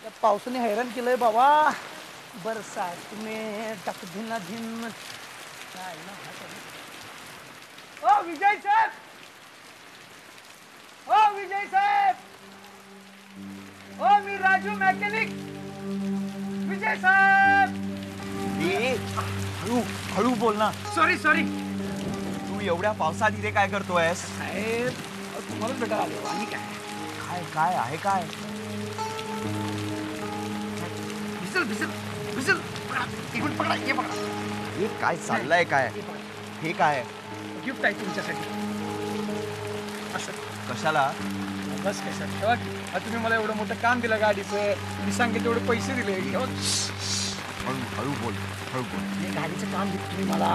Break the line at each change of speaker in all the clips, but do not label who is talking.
या पावसाने हैराण केलंय बाबा. बरसात में टकधिना धिन काय ना. ओ विजय साहेब, ओ विजय साहेब, ओ मी राजू मॅकॅनिक. विजय साहेब.
हळू हळू बोल ना.
Sorry sorry.
तू एवढ्या पावसात इथे काय करतोयस?
साहेब तुम्हालाच भेटायला आलो. आणि काय
काय काय आहे काय?
भिजल भिजल भिजल. इकडून पकडा. ये पकडा.
हे काय चाललंय काय? हे काय?
गिफ्ट आहे तुमच्यासाठी. असं
कशाला?
बस कशाला ठेवा की. तुम्ही मला एवढं मोठं काम दिलं गाडीचं. मी सांगितलं तेवढे पैसे दिले.
हळू हळू बोल. हळू बोल.
हे गाडीचं काम दिलं तुम्ही मला.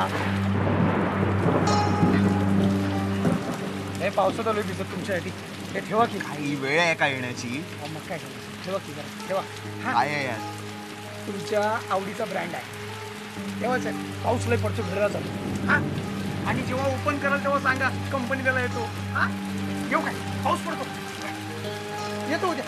हे पावसात आलोय भिजत तुमच्यासाठी. हे ठेवा की.
काही वेळ आहे का येण्याची?
मग काय करायचं? ठेवा की जरा ठेवा.
काय आहे यार?
तुमच्या आवडीचा ब्रँड आहे. तेव्हाच आहे. पाऊस लय पडतो घराला चालू. हा आणि जेव्हा ओपन कराल तेव्हा सांगा कंपनी त्याला येतो. हा येऊ काय? पाऊस पडतो. येतो उद्या.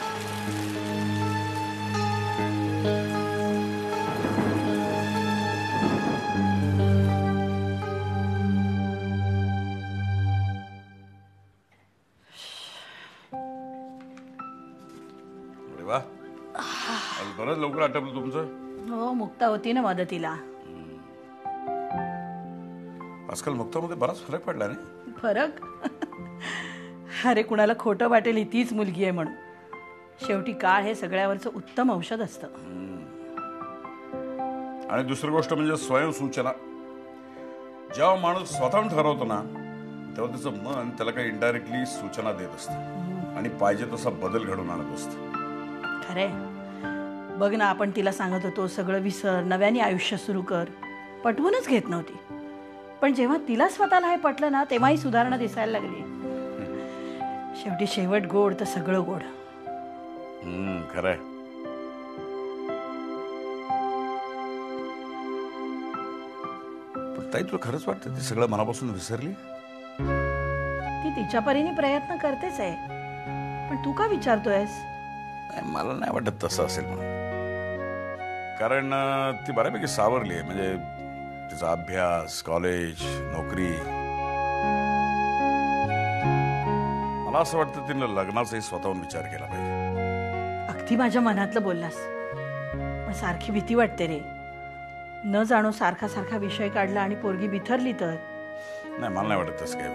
अरे वा, आज बरंच लवकर आटपलं तुमचं.
हो, मुक्ता होती ना मदतीला.
आजकाल मुक्तामध्ये बराच फरक पडला नाही?
फरक? अरे कुणाला खोटं वाटेल ही तीच मुलगी आहे म्हणून. शेवटी काळ हे सगळ्यावरचं उत्तम औषध असतं.
आणि दुसरी गोष्ट म्हणजे स्वयंसूचना. जेव्हा माणूस स्वतःहून ठरवतो ना तेव्हा त्याचं मन त्याला काही इनडायरेक्टली सूचना देत असतं आणि पाहिजे तसा बदल घडवून आणत असतं.
खरे बघ ना, आपण तिला सांगत होतो सगळं विसर, नव्याने आयुष्य सुरू कर. पटवूनच घेत नव्हती. पण जेव्हा तिला स्वतःला हे पटलं ना तेव्हाही सुधारणा दिसायला लागली. शेवटी शेवट गोड तर सगळं गोड.
खरंय. पण ताई, तुला खरंच वाटतं ती सगळं मनापासून विसरली?
ती तिच्या परीने प्रयत्न करतेच आहे. पण तू का विचारतोयस?
मला नाही वाटत तसं असेल म्हणून. कारण ती बऱ्यापैकी सावरली आहे. म्हणजे तिचा अभ्यास, कॉलेज, नोकरी. मला असं वाटतं तिने लग्नाचाही स्वतःहून विचार केला पाहिजे.
अगदी माझ्या मनातलं बोललास. पण सारखी भीती वाटते रे. न जाणो सारखा सारखा विषय काढला आणि पोरगी बिथरली तर.
नाही, मला नाही वाटत तसं काय.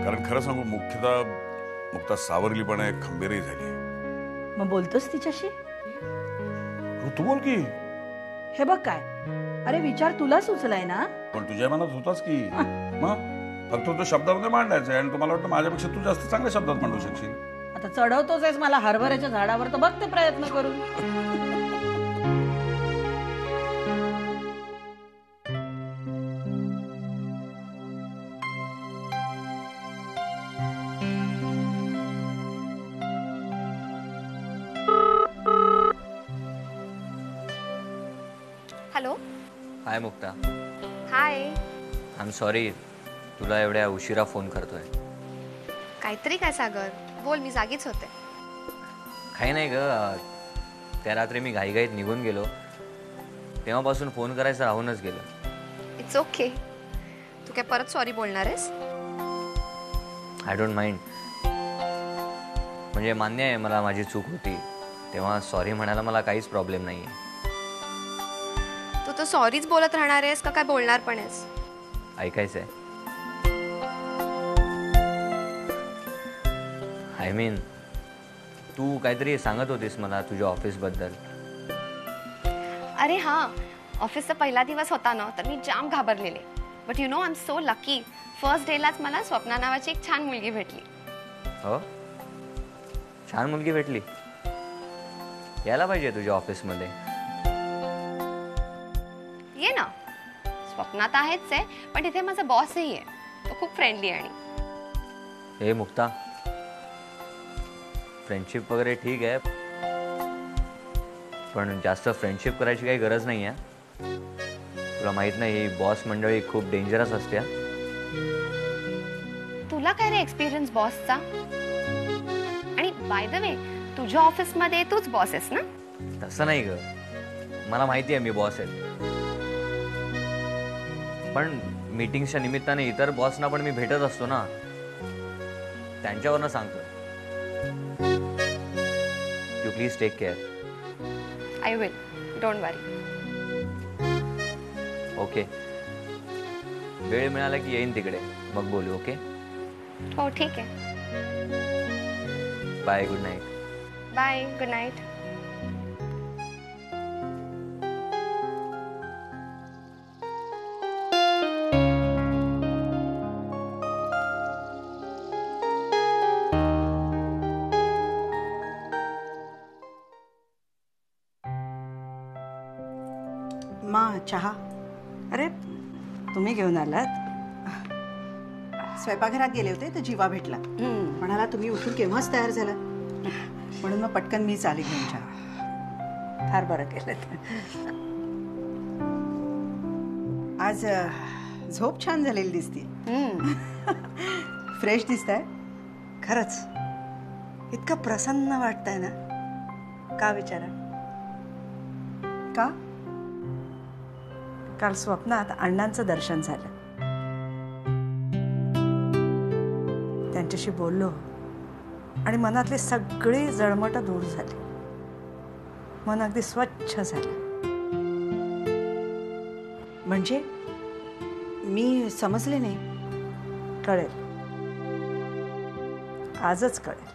कारण खरं सांगू, मुक्ता सावरली पण आहे, खंबीरही झाली.
मग बोलतोस तिच्याशी?
तू बोल की.
हे बघ काय, अरे विचार तुला सुचलाय ना.
पण तुझ्या मनात होताच की. मग फक्त तो शब्दामध्ये मांडायचा आणि तुम्हाला वाटतं माझ्यापेक्षा तू जास्त चांगल्या शब्दात मांडू शकशील.
आता चढवतोच आहेस मला हरभऱ्याच्या झाडावर, तर बघ ते प्रयत्न करून.
Hello.
High Mukta.
High.
I am sorry तुला एवढ्या उशिरा फोन करतोय.
काहीतरी काय सागर, बोल, मी जागीच होते.
काही नाही ग, त्या रात्री मी घाईघाईत निघून गेलो. तेव्हापासून फोन करायचं राहूनच गेलं.
It's okay. तू काय परत सॉरी बोलणार आहेस?
I don't mind. म्हणजे मान्य आहे मला माझी चूक होती, तेव्हा सॉरी म्हणायला मला काहीच प्रॉब्लेम नाही आहे.
तू तर सॉरीच बोलत राहणार आहेस का काय बोलणार पण आहेस?
ऐकायचंय. आय मीन तू काहीतरी सांगत होतीस मला तुझ्या ऑफिसबद्दल.
अरे हां, ऑफिसचा पहिला दिवस होता ना, तर मी जाम घाबरलेले. But you know, I am so lucky. First डेलाच मला स्वप्ना नावाची एक छान मुलगी भेटली.
हो, छान मुलगी भेटली. यायला पाहिजे तुझ्या ऑफिसमध्ये.
ये ना. स्वप्ना तर आहेच आहे, पण तिथे माझा बॉसही आहे. तो खूप फ्रेंडली आहे. आणि
हे मुक्ता, फ्रेंडशिप वगैरे ठीक आहे, पण जास्त फ्रेंडशिप करायची काही गरज नाही आहे. तुला माहित नाही, ही बॉस मंडळी खूप डेंजरस असते.
तुला काय रे एक्सपिरियन्स बॉसचा? आणि बाय द वे, तुझ्या ऑफिसमध्ये तूच बॉस आहेस ना?
तसं नाही ग, मला माहिती आहे मी बॉस आहे, पण मीटिंगच्या निमित्ताने इतर बॉसना पण मी भेटत असतो ना, त्यांच्यावरनं सांगतो. You please take care.
I will, don't worry.
Okay, वेळ मिळाला की येईन तिकडे, मग बोलू. ओके,
हो ठीक आहे.
Bye, good night.
Bye, good night.
मा चहा. अरे तुम्ही घेऊन आलात? स्वयंपाकघरात गेले होते तर जीवा भेटला. म्हणाला तुम्ही उठून केव्हाच तयार झाला, म्हणून मग पटकन मीच आले घेऊन चहा. फार बरं केलं. आज झोप छान झालेली दिसते. फ्रेश दिसताय खरंच. इतकं प्रसन्न वाटतंय ना. का विचारा? का? काल स्वप्नात अण्णांचं दर्शन झालं. त्यांच्याशी बोललो आणि मनातले सगळे जळमट दूर झाले. मन अगदी स्वच्छ झालं. म्हणजे मी समजले नाही. कळेल, आजच कळेल.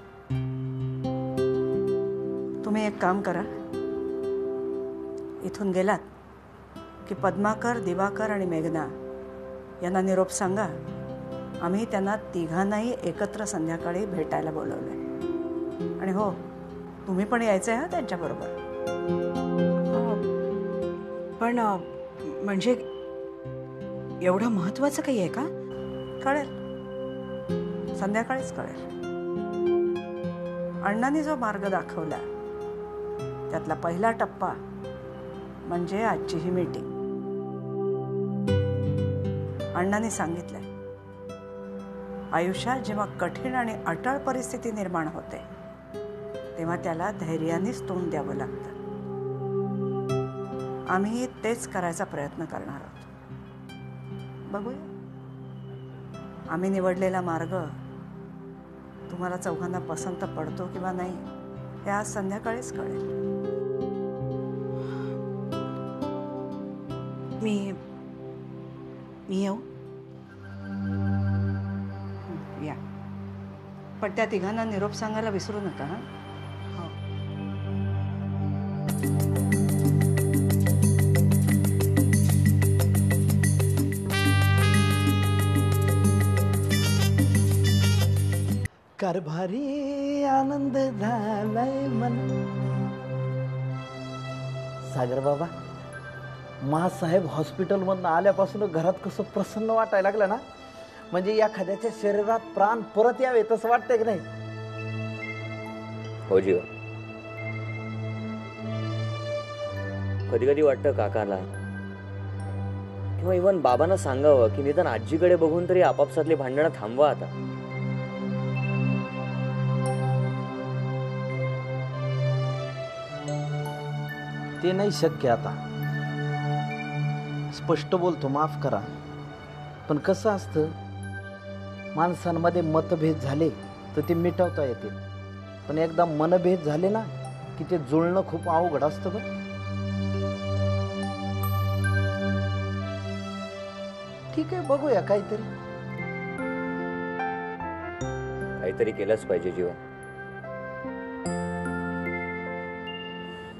तुम्ही एक काम करा, इथून गेलात की पद्माकर, दिवाकर आणि मेघना यांना निरोप सांगा. आम्ही त्यांना तिघांनाही एकत्र संध्याकाळी भेटायला बोलवलंय. आणि हो, तुम्ही पण यायचं आहे त्यांच्याबरोबर. पण म्हणजे एवढं महत्वाचं काही आहे का? कळेल, संध्याकाळीच कळेल. अण्णांनी जो मार्ग दाखवला त्यातला पहिला टप्पा म्हणजे आजची ही मीटिंग. अण्णांनी सांगितलंय, आयुष्यात जेव्हा कठीण आणि अटळ परिस्थिती निर्माण होते तेव्हा त्याला धैर्यानेच तोंड द्यावं लागतं. आम्ही तेच करायचा प्रयत्न करणार आहोत. बघूया, आम्ही निवडलेला मार्ग तुम्हाला चौघांना पसंत पडतो किंवा नाही हे आज संध्याकाळीच कळेल. मी येऊ? या, पण त्या तिघांना निरोप सांगायला विसरू नका. हा,
कारभारी आनंद झालाय मन. सागर बाबा, मासाहेब हॉस्पिटलमधून आल्यापासून घरात कसं प्रसन्न वाटायला लागलं ना. म्हणजे एखाद्याच्या शरीरात प्राण परत यावे तसं वाटतंय की नाही?
हो जीवा, कधी कधी वाटतं काकाला किंवा इव्हन बाबांना सांगावं की निदान आजीकडे बघून तरी आपापसातली भांडणं थांबवा आता.
ते नाही शक्य आता. स्पष्ट बोलतो, माफ करा, पण कसं असतं, माणसांमध्ये मतभेद झाले तर ते मिटवता येते, पण एकदा मनभेद झाले ना की ते जुळणं खूप अवघड असतं. बरं, ठीक आहे, बघूया
काहीतरी केलंच पाहिजे जीवा.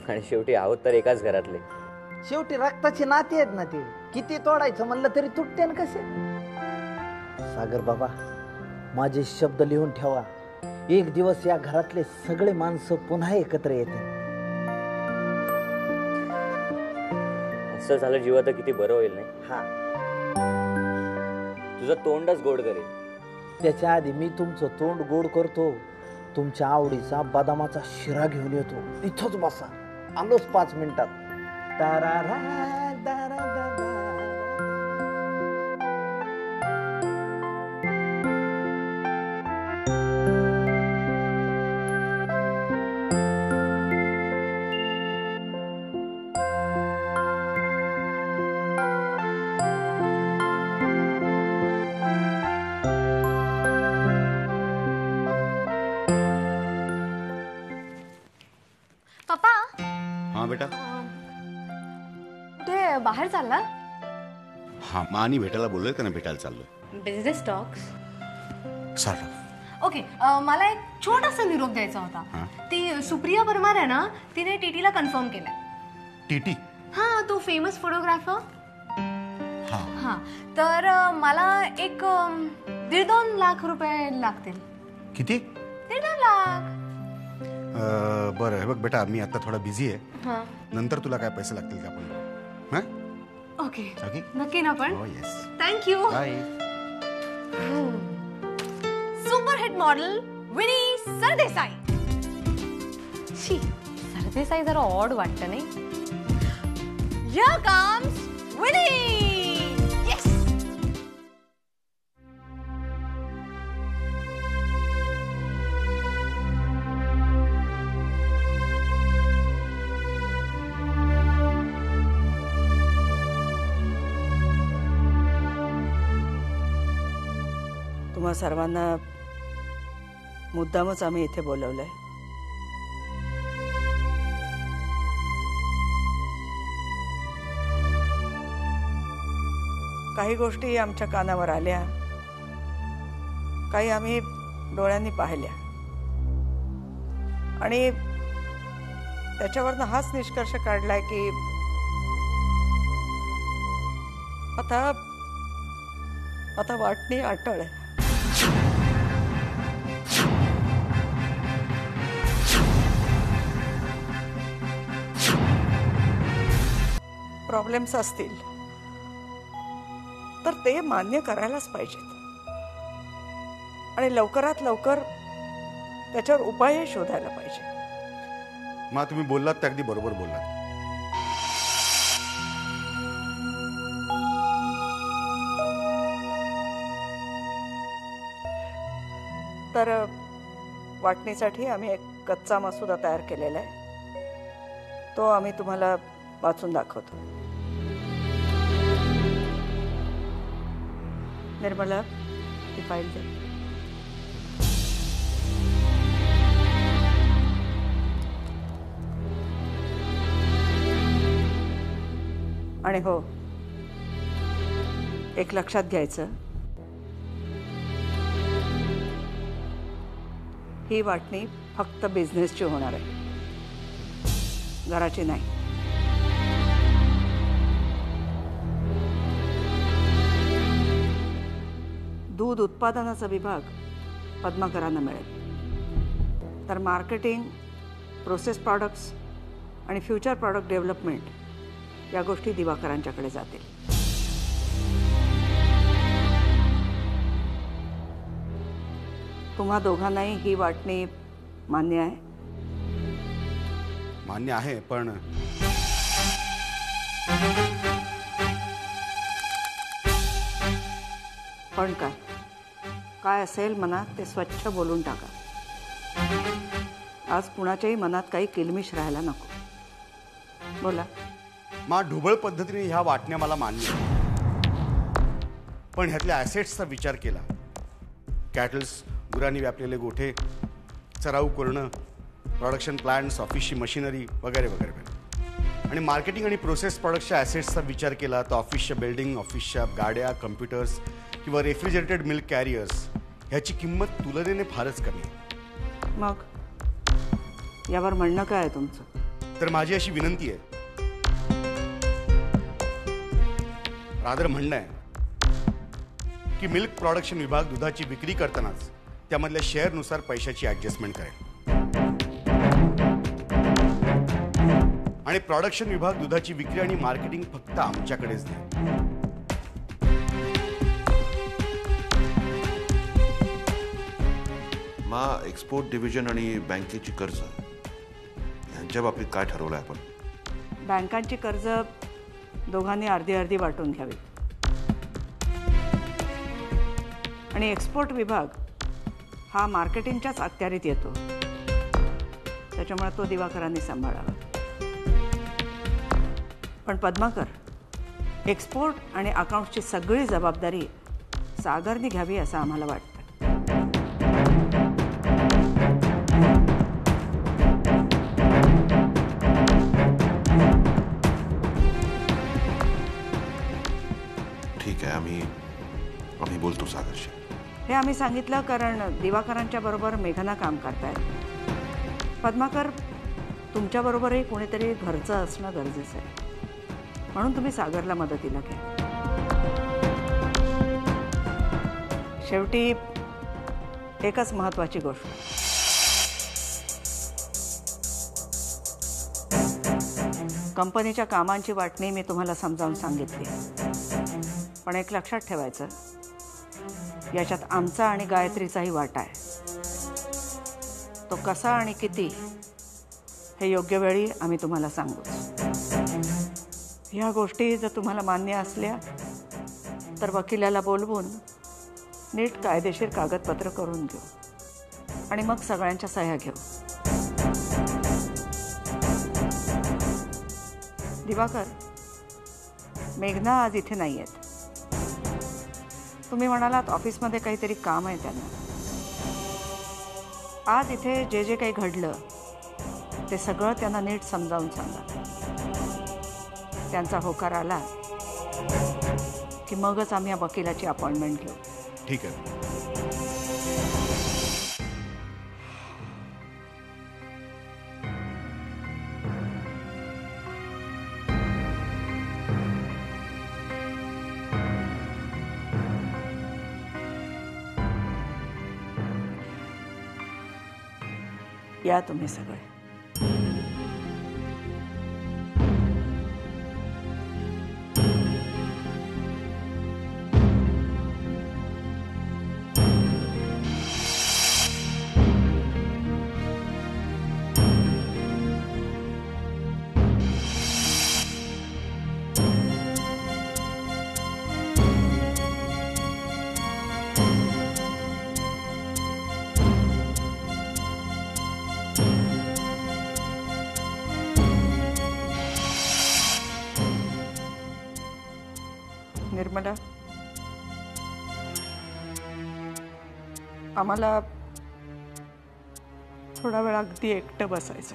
आणि शेवटी आहोत तर एकाच घरातले.
शेवटी रक्ताची नाती आहेत ना. ते किती तोडायचं म्हणलं तरी तुटते ना कसे. सागर बाबा, माझे शब्द लिहून ठेवा. एक दिवस या घरातले सगळे माणसं पुन्हा एकत्र येतील.
असं झालं जीवा तर किती बरं होईल नाही?
हा,
तुझं तोंडच गोड करेल.
त्याच्या आधी मी तुमचं तोंड गोड करतो. तुमच्या आवडीचा बदामाचा शिरा घेऊन येतो. इथंच बसा, आलोच 5 मिनिटात. तारारा, दारा, दारा.
हां बेटा.
कुठे बाहेर चालला?
हां, मानी भेटायला बोललोय, त्यांना भेटायला चाललोय.
Business talks.
Sort of.
Okay, मला एक छोटासा निरोप द्यायचा होता. ती सुप्रिया परमार आहे ना, तिने टीटीला कन्फर्म केलंय.
टीटी.
हां, तो फेमस फोटोग्राफर.
हां
हां, तर मला एक 1.5-2 लाख रुपये लागतील.
किती?
1.5 लाख.
बरं हे बघ बेटा, मी आता थोडा बिझी आहे.
हां,
नंतर तुला काय पैसे लागतील ते आपण. हां
ओके.
ओके.
नक्की ना पण?
हो yes.
Thank you.
Bye.
Super hit model Vini Sardesai. शी, सरदेसाई जरा ऑड वाटतं नाही? Here comes Winnie! Yes!
तुम्हा सर्वांना मुद्दामच आम्ही इथे बोलवलंय. काही गोष्टी आमच्या कानावर आल्या, काही आम्ही डोळ्यांनी पाहिल्या आणि त्याच्यावरनं हाच निष्कर्ष काढलाय की आता वाटणी अटळ आहे. प्रॉब्लेम्स असतील तर ते मान्य करायलाच पाहिजेत आणि लवकरात लवकर त्याच्यावर उपाय शोधायला पाहिजे.
मा तुम्ही बोललात ते अगदी बरोबर बोललात.
तर वाटणीसाठी आम्ही एक कच्चा मसुदा तयार केलेला आहे. तो आम्ही तुम्हाला वाचून दाखवतो. निर्मला, ती फाईल दे. आणि हो, एक लक्षात घ्यायचं, ही वाटणी फक्त बिझनेसची होणार आहे, घराची नाही. दूध उत्पादनाचा विभाग पद्माकरांना मिळेल, तर मार्केटिंग, प्रोसेस प्रॉडक्ट्स आणि फ्युचर प्रॉडक्ट डेव्हलपमेंट या गोष्टी दिवाकरांच्याकडे जातील. तुम्हा दोघांनाही ही वाटणी मान्य आहे?
मान्य आहे, पण
पण काय असेल मनात ते स्वच्छ बोलून टाका. आज कुणाच्याही मनात काही किलमिश राहायला नको. बोला.
मा ढोबळ पद्धतीने ह्या वाटण्या मला मान्य आहे, पण ह्यातल्या ॲसेट्सचा विचार केला, कॅटल्स, गुरांनी व्यापलेले गोठे, चराऊ करणं, प्रोडक्शन प्लांट्स, ऑफिसची मशिनरी वगैरे वगैरे वगैरे, आणि मार्केटिंग आणि प्रोसेस प्रॉडक्टच्या ॲसेट्सचा विचार केला तर ऑफिसच्या बिल्डिंग, ऑफिसच्या गाड्या, कम्प्युटर्स किंवा रेफ्रिजरेटेड मिल्क कॅरियर्स ह्याची किंमत तुलनेने फारच कमी आहे.
मग यावर म्हणणं काय आहे तुमचं?
तर माझी अशी विनंती आहे, रादर म्हणणं आहे की मिल्क प्रोडक्शन विभाग दुधाची विक्री करतानाच त्यामधल्या शेअरनुसार पैशाची ॲडजस्टमेंट करेल आणि प्रोडक्शन विभाग दुधाची विक्री आणि मार्केटिंग फक्त आमच्याकडेच देईल.
एक्सपोर्ट डिव्हिजन आणि बँकेची कर्ज यांच्या बाबतीत काय ठरवलंय आपण?
बँकांची कर्ज दोघांनी अर्धी अर्धी वाटून घ्यावी आणि एक्सपोर्ट विभाग हा मार्केटिंगच्याच अखत्यारीत येतो, त्याच्यामुळे तो दिवाकरांनी सांभाळावा. पण पद्माकर, एक्सपोर्ट आणि अकाउंट्सची सगळी जबाबदारी सागरने घ्यावी असं आम्हाला वाटतं.
हे आम्ही सांगितलं कारण दिवाकरांच्या बरोबर मेघना काम करतायत. पद्माकर, तुमच्याबरोबरही कोणीतरी घरचं असणं गरजेचं आहे, म्हणून तुम्ही सागरला मदतीला घ्या. शेवटी एकच महत्त्वाची गोष्ट, कंपनीच्या कामांची वाटणी मी तुम्हाला समजावून सांगितली, पण एक लक्षात ठेवायचं, याच्यात आमचा आणि गायत्रीचाही वाटा आहे. तो कसा आणि किती हे योग्य वेळी आम्ही तुम्हाला सांगू. ह्या गोष्टी जर तुम्हाला मान्य असल्या तर वकिलाला बोलवून नीट कायदेशीर कागदपत्र करून घेऊ आणि मग सगळ्यांच्या सह्या घेऊ. दिवाकर, मेघना आज इथे नाही आहेत. तुम्ही म्हणालात ऑफिसमध्ये काहीतरी काम आहे त्यांना. आज इथे जे जे काही घडलं ते सगळं त्यांना नीट समजावून सांगा. त्यांचा होकार आला की मगच आम्ही या वकिलाची अपॉइंटमेंट घेऊ.
ठीक आहे.
या तुम्ही सगळे. निर्मला, आम्हाला थोडा वेळ अगदी एकटं बसायचं.